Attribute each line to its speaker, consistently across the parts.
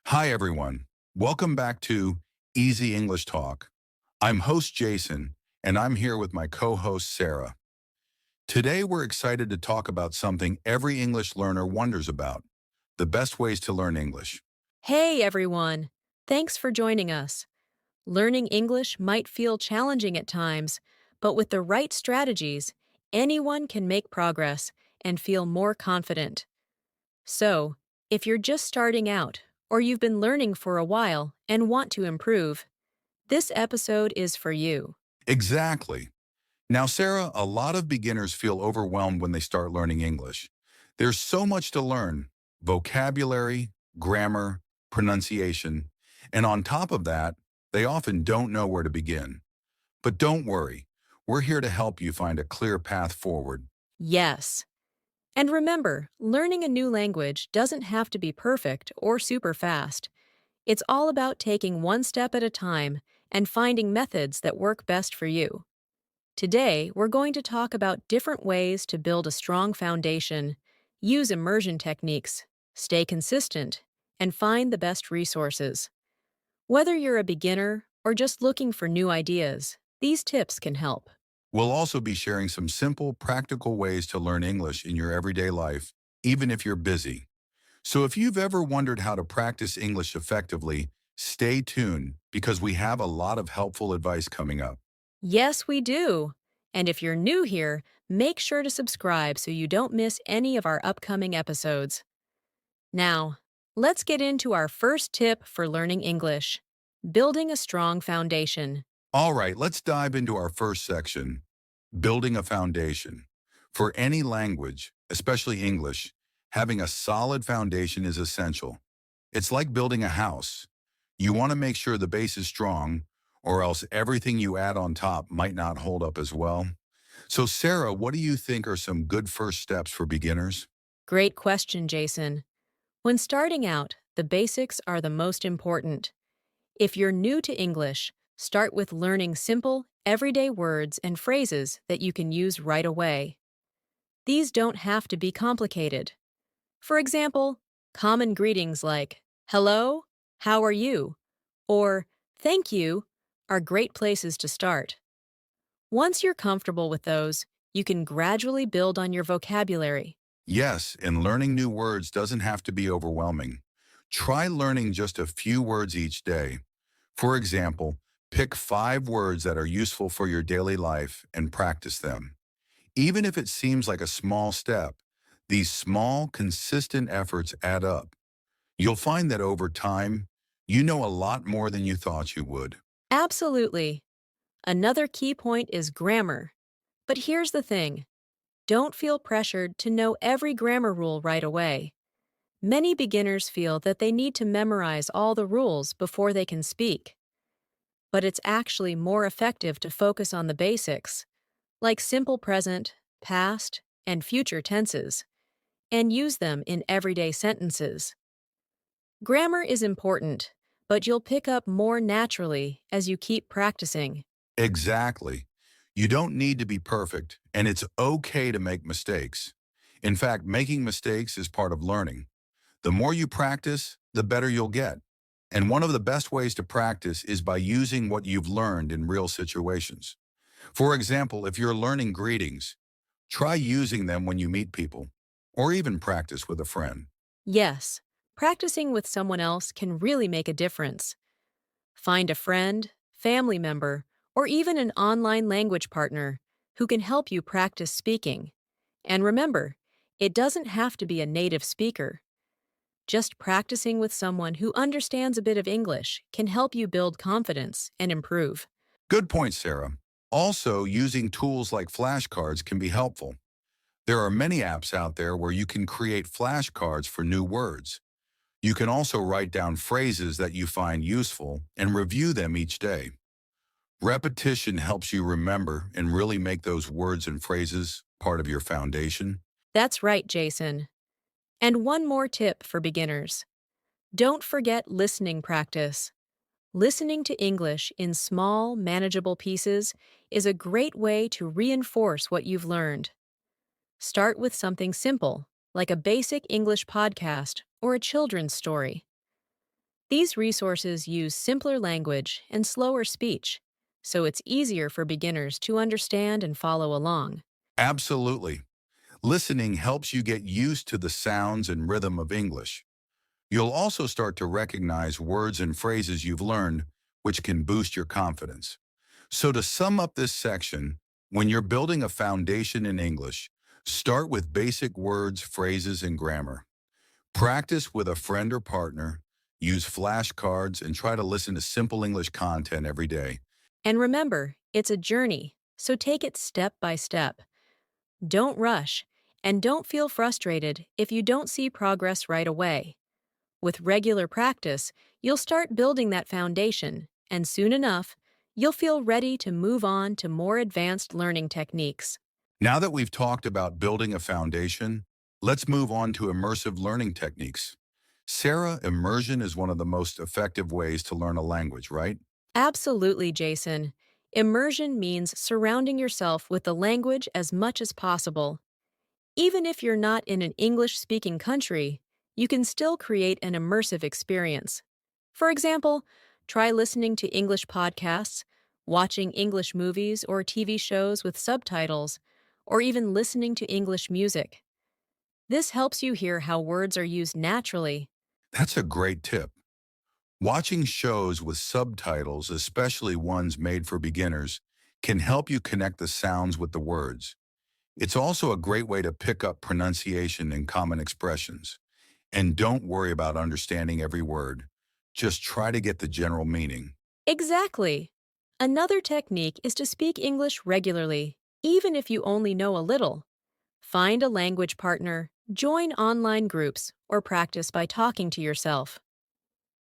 Speaker 1: Hi, everyone. Welcome back to Easy English Talk. I'm host Jason, and I'm here with my co-host Sarah. Today, we're excited to talk about something every English learner wonders about, the best ways to learn English.
Speaker 2: Hey everyone! Thanks for joining us. Learning English might feel challenging at times, but with the right strategies, anyone can make progress and feel more confident. So, if you're just starting out or you've been learning for a while and want to improve, this episode is for you.
Speaker 1: Exactly. Now, Sarah, a lot of beginners feel overwhelmed when they start learning English. There's so much to learn: vocabulary, grammar, pronunciation, and on top of that, they often don't know where to begin. But don't worry, we're here to help you find a clear path forward.
Speaker 2: Yes. And remember, learning a new language doesn't have to be perfect or super fast. It's all about taking one step at a time and finding methods that work best for you. Today, we're going to talk about different ways to build a strong foundation, use immersion techniques, stay consistent, and find the best resources. Whether you're a beginner or just looking for new ideas, these tips can help.
Speaker 1: We'll also be sharing some simple, practical ways to learn English in your everyday life, even if you're busy. So if you've ever wondered how to practice English effectively, stay tuned because we have a lot of helpful advice coming up.
Speaker 2: Yes, we do. And if you're new here, make sure to subscribe so you don't miss any of our upcoming episodes. Now, let's get into our first tip for learning English: building a strong foundation.
Speaker 1: All right, let's dive into our first section, building a foundation. For any language, especially English, having a solid foundation is essential. It's like building a house. You want to make sure the base is strong, or else everything you add on top might not hold up as well. So, Sarah, what do you think are some good first steps for beginners?
Speaker 2: Great question, Jason. When starting out, the basics are the most important. If you're new to English, start with learning simple, everyday words and phrases that you can use right away. These don't have to be complicated. For example, common greetings like hello, how are you, or thank you are great places to start. Once you're comfortable with those, you can gradually build on your vocabulary.
Speaker 1: Yes, and learning new words doesn't have to be overwhelming. Try learning just a few words each day. For example, pick 5 words that are useful for your daily life and practice them. Even if it seems like a small step, these small, consistent efforts add up. You'll find that over time, you know a lot more than you thought you would.
Speaker 2: Absolutely. Another key point is grammar. But here's the thing: don't feel pressured to know every grammar rule right away. Many beginners feel that they need to memorize all the rules before they can speak. But it's actually more effective to focus on the basics, like simple present, past, and future tenses, and use them in everyday sentences. Grammar is important, but you'll pick up more naturally as you keep practicing.
Speaker 1: Exactly. You don't need to be perfect, and it's okay to make mistakes. In fact, making mistakes is part of learning. The more you practice, the better you'll get. And one of the best ways to practice is by using what you've learned in real situations. For example, if you're learning greetings, try using them when you meet people, or even practice with a friend.
Speaker 2: Yes, practicing with someone else can really make a difference. Find a friend, family member, or even an online language partner who can help you practice speaking. And remember, it doesn't have to be a native speaker. Just practicing with someone who understands a bit of English can help you build confidence and improve.
Speaker 1: Good point, Sarah. Also, using tools like flashcards can be helpful. There are many apps out there where you can create flashcards for new words. You can also write down phrases that you find useful and review them each day. Repetition helps you remember and really make those words and phrases part of your foundation.
Speaker 2: That's right, Jason. And one more tip for beginners: don't forget listening practice. Listening to English in small, manageable pieces is a great way to reinforce what you've learned. Start with something simple, like a basic English podcast or a children's story. These resources use simpler language and slower speech, so it's easier for beginners to understand and follow along.
Speaker 1: Absolutely. Listening helps you get used to the sounds and rhythm of English. You'll also start to recognize words and phrases you've learned, which can boost your confidence. So to sum up this section, when you're building a foundation in English, start with basic words, phrases, and grammar. Practice with a friend or partner, use flashcards, and try to listen to simple English content every day.
Speaker 2: And remember, it's a journey, so take it step by step. Don't rush, and don't feel frustrated if you don't see progress right away. With regular practice, you'll start building that foundation, and soon enough, you'll feel ready to move on to more advanced learning techniques.
Speaker 1: Now that we've talked about building a foundation, let's move on to immersive learning techniques. Sarah, immersion is one of the most effective ways to learn a language, right?
Speaker 2: Absolutely, Jason. Immersion means surrounding yourself with the language as much as possible. Even if you're not in an English speaking country, you can still create an immersive experience. For example, try listening to English podcasts, watching English movies or TV shows with subtitles, or even listening to English music. This helps you hear how words are used naturally.
Speaker 1: That's a great tip. Watching shows with subtitles, especially ones made for beginners, can help you connect the sounds with the words. It's also a great way to pick up pronunciation and common expressions. And don't worry about understanding every word. Just try to get the general meaning.
Speaker 2: Exactly. Another technique is to speak English regularly, even if you only know a little. Find a language partner, join online groups, or practice by talking to yourself.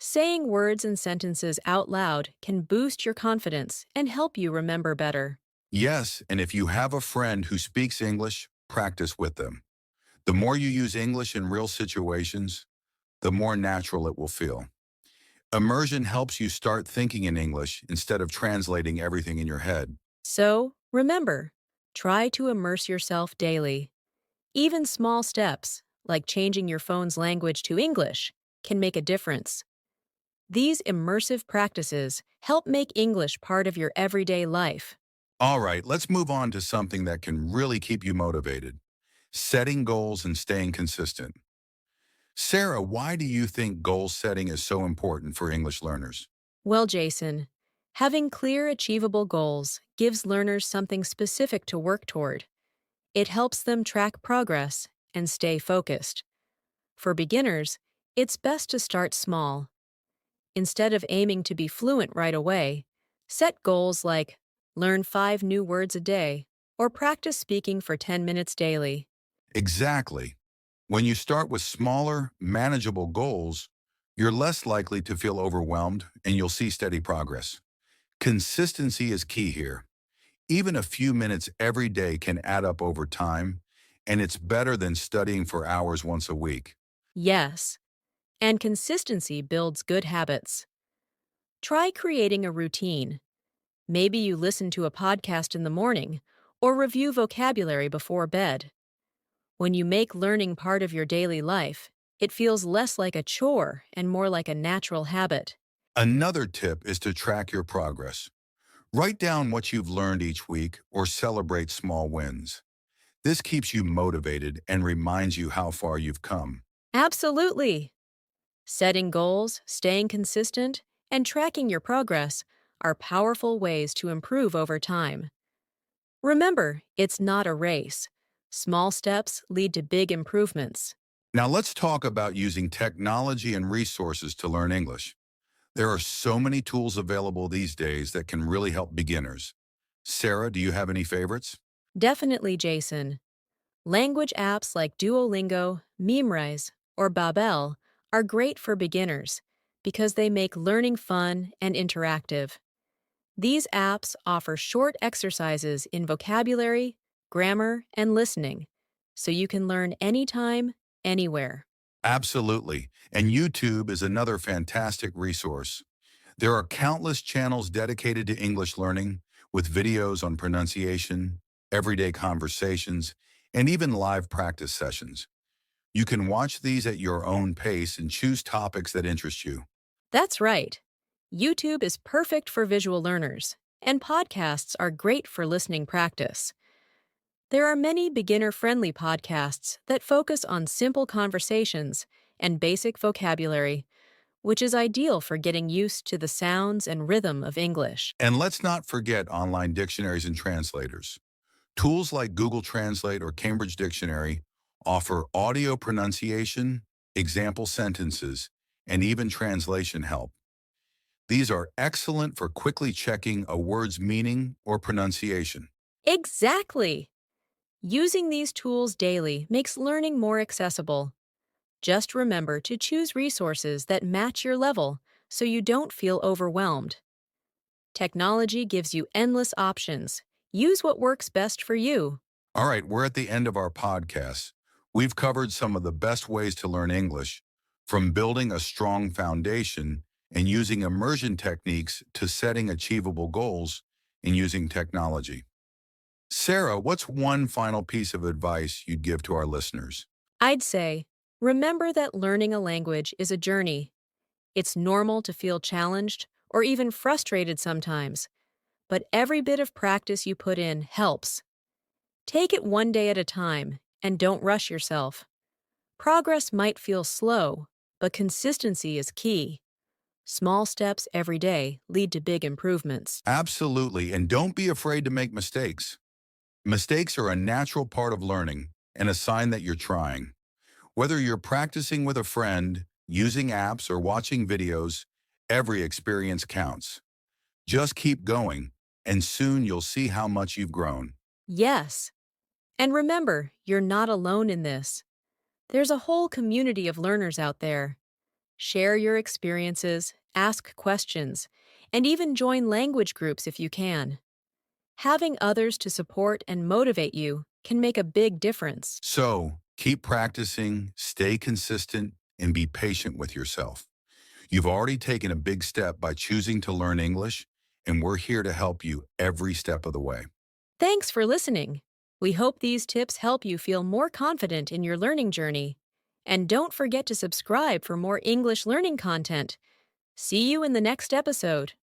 Speaker 2: Saying words and sentences out loud can boost your confidence and help you remember better.
Speaker 1: Yes, and if you have a friend who speaks English, practice with them. The more you use English in real situations, the more natural it will feel. Immersion helps you start thinking in English instead of translating everything in your head.
Speaker 2: So, remember, try to immerse yourself daily. Even small steps, like changing your phone's language to English, can make a difference. These immersive practices help make English part of your everyday life.
Speaker 1: All right, let's move on to something that can really keep you motivated. Setting goals and staying consistent. Sarah, why do you think goal setting is so important for English learners?
Speaker 2: Well, Jason, having clear, achievable goals gives learners something specific to work toward. It helps them track progress and stay focused. For beginners, it's best to start small. Instead of aiming to be fluent right away, set goals like learn 5 new words a day or practice speaking for 10 minutes daily.
Speaker 1: Exactly. When you start with smaller, manageable goals, you're less likely to feel overwhelmed and you'll see steady progress. Consistency is key here. Even a few minutes every day can add up over time, and it's better than studying for hours once a week.
Speaker 2: Yes, and consistency builds good habits. Try creating a routine. Maybe you listen to a podcast in the morning or review vocabulary before bed. When you make learning part of your daily life, it feels less like a chore and more like a natural habit.
Speaker 1: Another tip is to track your progress. Write down what you've learned each week or celebrate small wins. This keeps you motivated and reminds you how far you've come.
Speaker 2: Absolutely! Setting goals, staying consistent, and tracking your progress are powerful ways to improve over time. Remember, it's not a race. Small steps lead to big improvements.
Speaker 1: Now let's talk about using technology and resources to learn English. There are so many tools available these days that can really help beginners. Sarah, do you have any favorites?
Speaker 2: Definitely, Jason. Language apps like Duolingo, Memrise, or Babel are great for beginners because they make learning fun and interactive. These apps offer short exercises in vocabulary, grammar, and listening, so you can learn anytime, anywhere.
Speaker 1: Absolutely. And YouTube is another fantastic resource. There are countless channels dedicated to English learning with videos on pronunciation, everyday conversations, and even live practice sessions. You can watch these at your own pace and choose topics that interest you.
Speaker 2: That's right. YouTube is perfect for visual learners, and podcasts are great for listening practice. There are many beginner friendly podcasts that focus on simple conversations and basic vocabulary, which is ideal for getting used to the sounds and rhythm of English.
Speaker 1: And let's not forget online dictionaries and translators. Tools like Google Translate or Cambridge Dictionary offer audio pronunciation, example sentences, and even translation help. These are excellent for quickly checking a word's meaning or pronunciation.
Speaker 2: Exactly! Using these tools daily makes learning more accessible. Just remember to choose resources that match your level so you don't feel overwhelmed. Technology gives you endless options. Use what works best for you.
Speaker 1: All right, we're at the end of our podcast. We've covered some of the best ways to learn English, from building a strong foundation and using immersion techniques to setting achievable goals and using technology. Sarah, what's one final piece of advice you'd give to our listeners?
Speaker 2: I'd say, remember that learning a language is a journey. It's normal to feel challenged or even frustrated sometimes, but every bit of practice you put in helps. Take it one day at a time and don't rush yourself. Progress might feel slow, but consistency is key. Small steps every day lead to big improvements.
Speaker 1: Absolutely, and don't be afraid to make mistakes. Mistakes are a natural part of learning and a sign that you're trying. Whether you're practicing with a friend, using apps, or watching videos, every experience counts. Just keep going, and soon you'll see how much you've grown.
Speaker 2: Yes, and remember, you're not alone in this. There's a whole community of learners out there. Share your experiences, ask questions, and even join language groups if you can. Having others to support and motivate you can make a big difference.
Speaker 1: So, keep practicing, stay consistent, and be patient with yourself. You've already taken a big step by choosing to learn English, and we're here to help you every step of the way.
Speaker 2: Thanks for listening. We hope these tips help you feel more confident in your learning journey. And don't forget to subscribe for more English learning content. See you in the next episode.